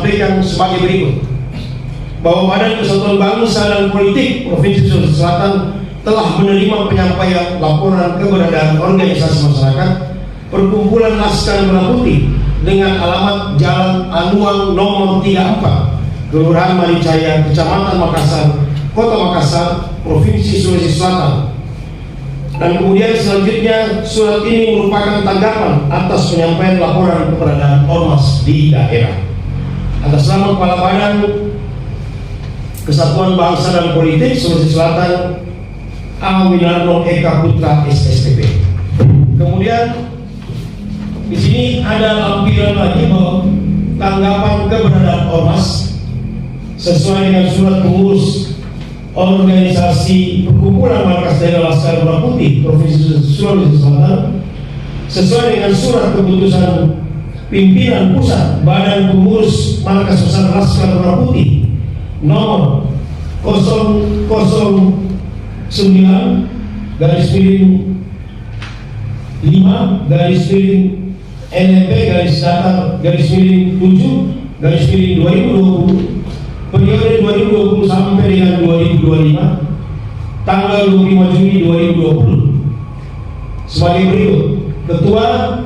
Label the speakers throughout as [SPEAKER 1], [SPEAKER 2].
[SPEAKER 1] sampaikan sebagai berikut, bahwa Badan Persatuan Bangsa dan Politik Provinsi Sulawesi Selatan telah menerima penyampaian laporan keberadaan organisasi masyarakat Perkumpulan Laskar Merah Putih dengan alamat Jalan Anuang nomor 34, Kelurahan Maricaya, Kecamatan Makassar, Kota Makassar, Provinsi Sulawesi Selatan. Dan kemudian selanjutnya surat ini merupakan tanggapan atas penyampaian laporan keberadaan ormas di daerah. Atas nama Kepala Badan Kesatuan Bangsa dan Politik Sulawesi Selatan, A. Winarno Eka Putra SSTP. Kemudian di sini ada lampiran lagi bahwa tanggapan keberadaan ormas sesuai dengan surat pengurus organisasi Perkumpulan Markas Daerah Laskar Merah Putih Provinsi Sulawesi Selatan, sesuai dengan surat keputusan pimpinan pusat Badan Pengurus Markas Besar Laskar Merah Putih nomor 009-LMP-7-2020 periode 2020 sampai dengan 2025 tanggal 25 Juni 2020 sebagai berikut. Ketua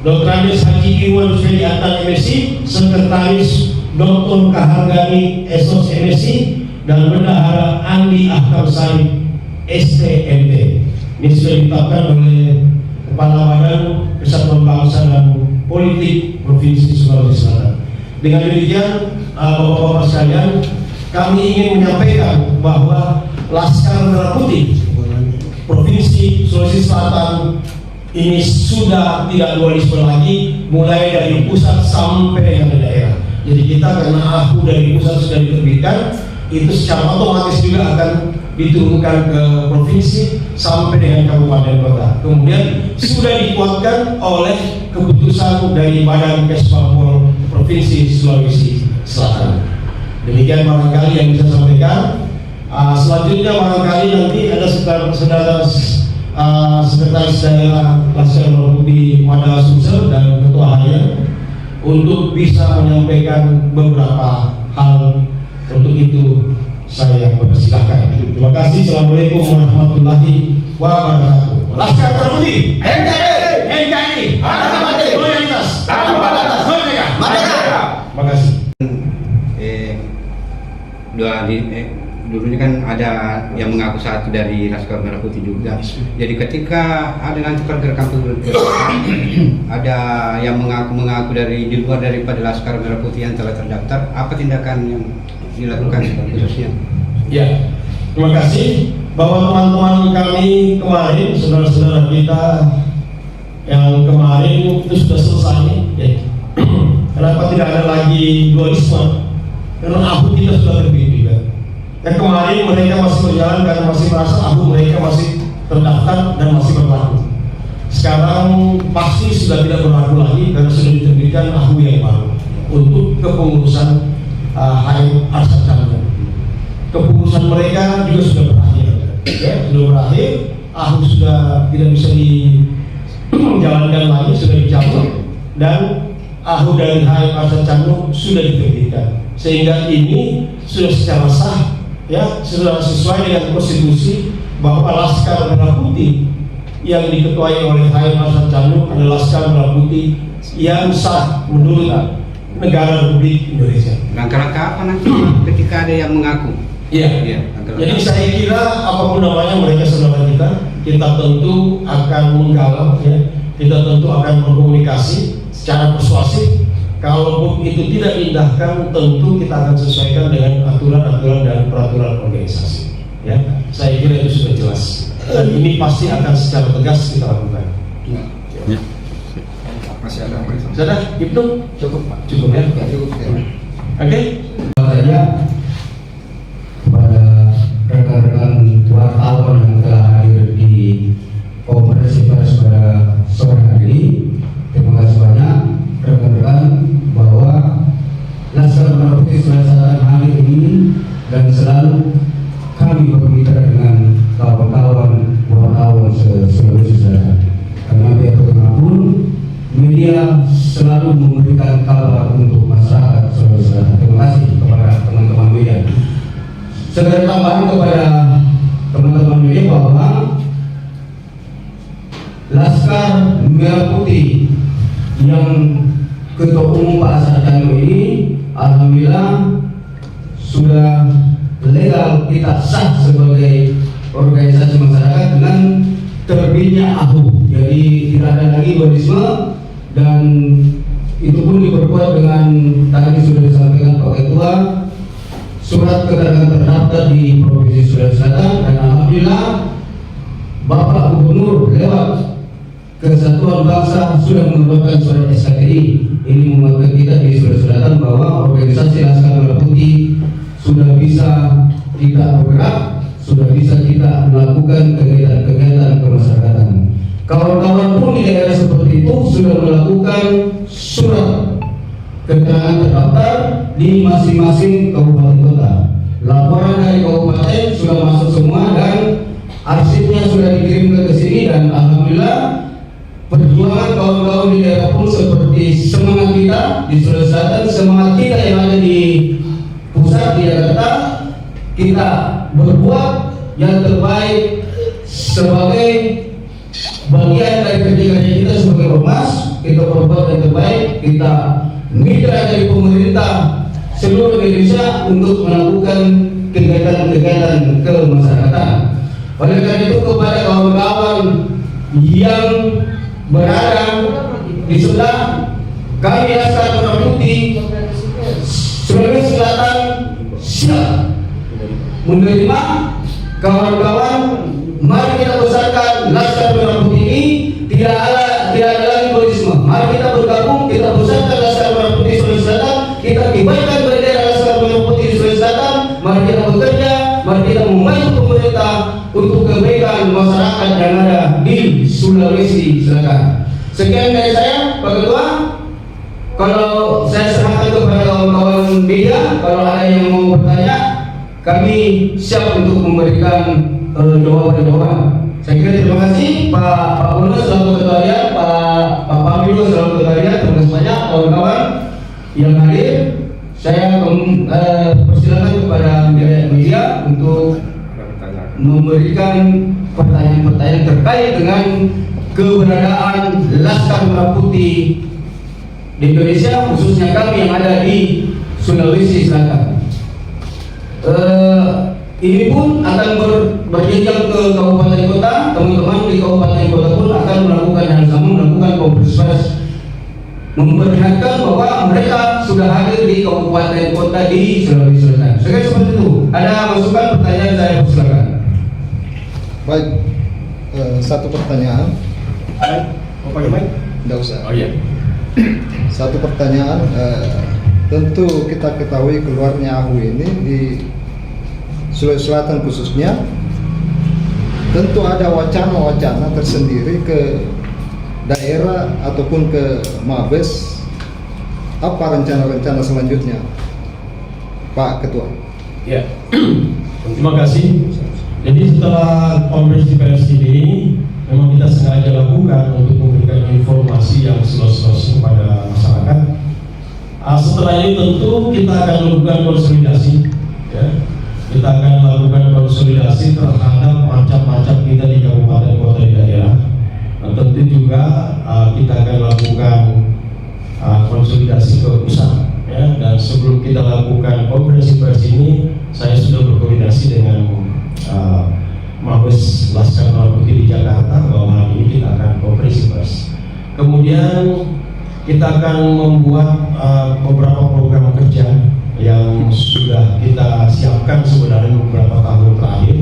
[SPEAKER 1] Dr. Andes Haji Irwan Rusdi Atan MSI, Sekretaris Dr. Kahargani Esos MSI, dan Bendahara Andi Ahkam Sari STMT. Ini sudah ditetapkan oleh Kepala Badan Kesatuan Bangsa dan Politik Provinsi Sulawesi Selatan. Dengan demikian, Bapak-bapak sekalian, kami ingin menyampaikan bahwa Laskar Merah Putih Provinsi Sulawesi Selatan ini sudah tidak dualisme lagi, mulai dari pusat sampai dengan daerah. Jadi kita karena AHU dari pusat sudah diterbitkan, itu secara otomatis juga akan diturunkan ke provinsi sampai dengan kabupaten kota. Kemudian sudah dikuatkan oleh keputusan dari Badan Kesbangpol Provinsi Sulawesi Selatan. Demikian barangkali yang bisa sampaikan. Selanjutnya barangkali nanti ada Sekretaris Daerah Laskar Merah Putih Mada Sumsel dan Ketua Harian untuk bisa menyampaikan beberapa hal. Untuk itu saya persilahkan. Terima kasih. Assalamualaikum warahmatullahi wabarakatuh. Laskar Merah Putih, NKRI, loyalitas, merdeka. Terima kasih.
[SPEAKER 2] Dulunya kan ada yang mengaku satu dari Laskar Merah Putih juga. Jadi ketika ada nanti pergerakan ada yang mengaku dari di luar daripada Laskar Merah Putih yang telah terdaftar, apa tindakan yang dilakukan khususnya?
[SPEAKER 1] Ya, terima kasih bahwa teman-teman kami kemarin, saudara-saudara kita yang kemarin itu sudah selesai. Ya. Kenapa tidak ada lagi dualisme? Karena AHU kita sudah terbit juga. Dan kemarin mereka masih berjalan karena masih merasa AHU mereka masih terdaftar dan masih berlaku. Sekarang pasti sudah tidak berlaku lagi karena sudah diterbitkan AHU yang baru untuk kepengurusan HM Arsad Chandra. Kepengurusan mereka juga sudah berakhir, ya, sudah berakhir. AHU sudah tidak bisa dijalankan lagi, sudah dicabut, dan AHU dari HM Arsad Chandra sudah diterbitkan. Sehingga ini sudah secara sah, ya, sudah sesuai dengan konstitusi bahwa Laskar Merah Putih yang diketuai oleh HM Arsad Chandra adalah Laskar Merah Putih yang sah menurut negara Republik Indonesia.
[SPEAKER 2] Langkah-langkah apa nanti ketika ada yang mengaku?
[SPEAKER 1] Iya. Jadi saya kira apapun namanya mereka saudara kita tentu akan menggalang, ya, kita tentu akan berkomunikasi secara persuasif. Kalaupun itu tidak diindahkan, tentu kita akan sesuaikan dengan aturan-aturan dan peraturan organisasi. Ya, saya kira itu sudah jelas. Dan ini pasti akan secara tegas kita lakukan.
[SPEAKER 2] Ya. Masih ada apa?
[SPEAKER 1] Sudah, Ibnu?
[SPEAKER 2] Cukup, Pak.
[SPEAKER 1] Cukup ya?
[SPEAKER 2] Cukup.
[SPEAKER 1] Oke.
[SPEAKER 3] Saya kepada rekan-rekan wartawan yang telah hadir di konferensi pers pada sore hari ini, terima kasih banyak rekan-rekan bahwa Laskar Merah Putih Sulawesi Selatan hari ini dan selalu kami bermitra dengan kawan-kawan wartawan Sulawesi Selatan. Karena biar bagaimanapun media selalu memberikan kabar untuk masyarakat sekedar tambahan kepada teman-teman media bahwa Laskar Merah Putih yang Ketua Umum Pak Asad Kano ini alhamdulillah sudah legal, kita sah sebagai organisasi masyarakat dengan terbitnya AHU. Jadi tidak ada lagi dualisme, dan itu pun diperkuat dengan tadi sudah disampaikan Pak Ketua, surat keterangan terdaftar di Provinsi Sulawesi Selatan, dan alhamdulillah Bapak Gubernur lewat Kesatuan Bangsa sudah mengeluarkan surat SKTI. Ini membuat kita di Sulawesi Selatan bahwa organisasi Laskar Merah Putih sudah bisa tidak bergerak, sudah bisa kita melakukan kegiatan-kegiatan kemasyarakatan. Kawan-kawan pun di daerah seperti itu sudah melakukan surat keterangan terdaftar di masing-masing kabupaten kota. Laporan dari kabupaten sudah masuk semua dan arsipnya sudah dikirimkan ke sini, dan alhamdulillah perjuangan kawan-kawan di daerah pun seperti semangat kita di Sulawesi Selatan, semangat kita yang ada di pusat di Jakarta, kita berbuat yang terbaik sebagai bagian dari kerja-kerja kita sebagai ormas. Kita berbuat yang terbaik, kita mitra dari pemerintah seluruh Indonesia untuk melakukan kegiatan-kegiatan kemasyarakatan. Oleh karena itu kepada kawan-kawan yang berada di sebelah kami Laskar Merah Putih Sulawesi Selatan siap menerima kawan-kawan. Mari kita besarkan Laskar Merah Putih ini, tidak ada lagi dualisme. Mari kita bergabung, kita besarkan Laskar Merah Putih Sulawesi Selatan, kita kibarkan bendera Laskar Merah Putih Sulawesi Selatan. Mari kita bekerja, mari kita membantu pemerintah untuk kebaikan masyarakat yang ada di Sulawesi Selatan. Sekian dari saya, Pak Ketua. Kalau saya serahkan kepada kawan-kawan media, kalau ada yang mau bertanya, kami siap untuk memberikan jawaban-jawaban. Saya kira terima kasih Pak Uno selaku Ketua Harian, Pak Pamilo selaku Ketua Harian. Terima kasih banyak kawan-kawan yang hadir. Saya persilakan kepada media untuk memberikan pertanyaan-pertanyaan terkait dengan keberadaan Laskar Merah Putih di Indonesia, khususnya kami yang ada di Sulawesi Selatan. Ini pun akan berjenjang ke kabupaten kota. Teman-teman di kabupaten kota pun akan melakukan hal sama, melakukan konferensi pers, memperlihatkan bahwa mereka sudah hadir di kabupaten kota di Sulawesi Selatan. Sekali seperti itu. Ada masukan, pertanyaan, saya persilakan.
[SPEAKER 4] Baik, satu pertanyaan. Tidak usah.
[SPEAKER 1] Oh iya.
[SPEAKER 4] Satu pertanyaan. Tentu kita ketahui keluarnya AHU ini di Sulawesi Selatan khususnya, tentu ada wacana-wacana tersendiri ke daerah ataupun ke Mabes. Apa rencana-rencana selanjutnya, Pak Ketua?
[SPEAKER 1] Ya, terima kasih. Jadi setelah konferensi pers ini memang kita sengaja lakukan untuk memberikan informasi yang seluas-luasnya kepada masyarakat. Setelah ini tentu kita akan melakukan konsolidasi, ya. Kita akan melakukan konsolidasi terhadap macam-macam kita di kabupaten kota di daerah. Dan tentu juga kita akan lakukan konsolidasi ke pusat, ya. Dan sebelum kita lakukan konferensi pers ini, saya sudah berkoordinasi dengan Mabes Laskar Merah Putih di Jakarta bahwa hari ini kita akan konferensi pers. Kemudian kita akan membuat beberapa program kerja yang sudah kita siapkan sebenarnya beberapa tahun terakhir,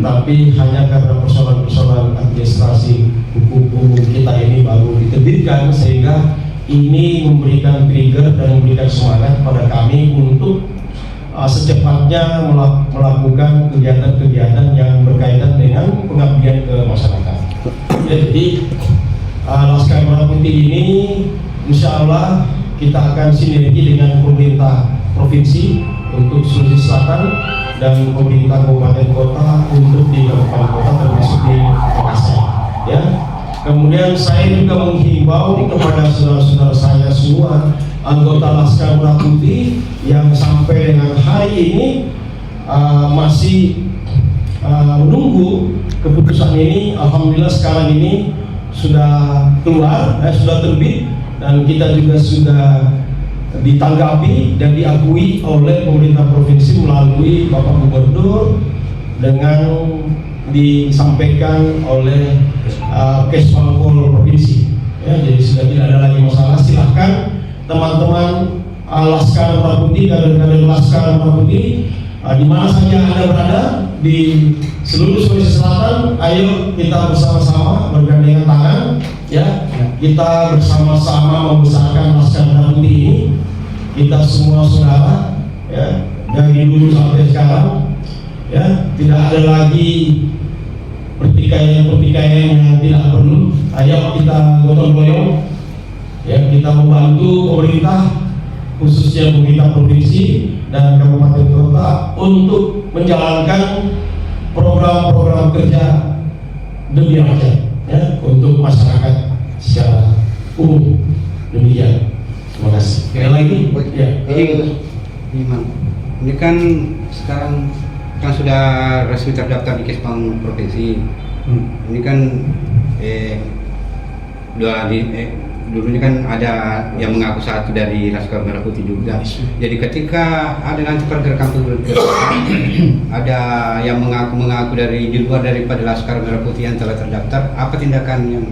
[SPEAKER 1] tapi hanya karena persoalan-persoalan administrasi hukum umum kita ini baru diterbitkan, sehingga ini memberikan trigger dan memberikan semangat pada kami untuk secepatnya melakukan kegiatan-kegiatan yang berkaitan dengan pengabdian ke masyarakat. Jadi Laskar Merah Putih ini insya Allah kita akan sinergi dengan pemerintah provinsi untuk Sulawesi Selatan dan pemerintah kabupaten kota untuk di kabupaten kota termasuk di Makassar, ya. Kemudian saya juga menghimbau kepada saudara-saudara saya semua anggota Laskar Merah Putih yang sampai dengan hari ini masih menunggu keputusan ini. Alhamdulillah sekarang ini sudah keluar, sudah terbit, dan kita juga sudah ditanggapi dan diakui oleh pemerintah provinsi melalui Bapak Gubernur dengan disampaikan oleh Kesbangpol provinsi. Ya, jadi sudah tidak ada lagi masalah. Silahkan teman-teman Laskar Merah Putih, kader-kader Laskar Merah Putih, di mana saja Anda berada di seluruh Sulawesi Selatan, ayo kita bersama-sama bergandengan tangan, ya, kita bersama-sama membesarkan Laskar Merah Putih ini. Kita semua saudara, ya, dari dulu sampai sekarang, ya, tidak ada lagi pertikaian yang tidak perlu. Ayo kita gotong royong, ya, kita membantu pemerintah, khususnya pemerintah provinsi dan kabupaten kota untuk menjalankan program-program kerja demi rakyat, ya, untuk masyarakat secara umum. Demikian. Terima kasih. Sekali lagi, ya.
[SPEAKER 2] Ini kan sekarang kan sudah resmi terdaftar di Kesbang provinsi. Ini kan dulunya kan ada yang mengaku satu dari Laskar Merah Putih juga. Jadi ketika ada nanti pergerakan ada yang mengaku dari di luar daripada Laskar Merah Putih yang telah terdaftar, apa tindakan yang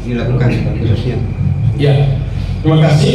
[SPEAKER 2] dilakukan khususnya?
[SPEAKER 1] Ya, terima kasih.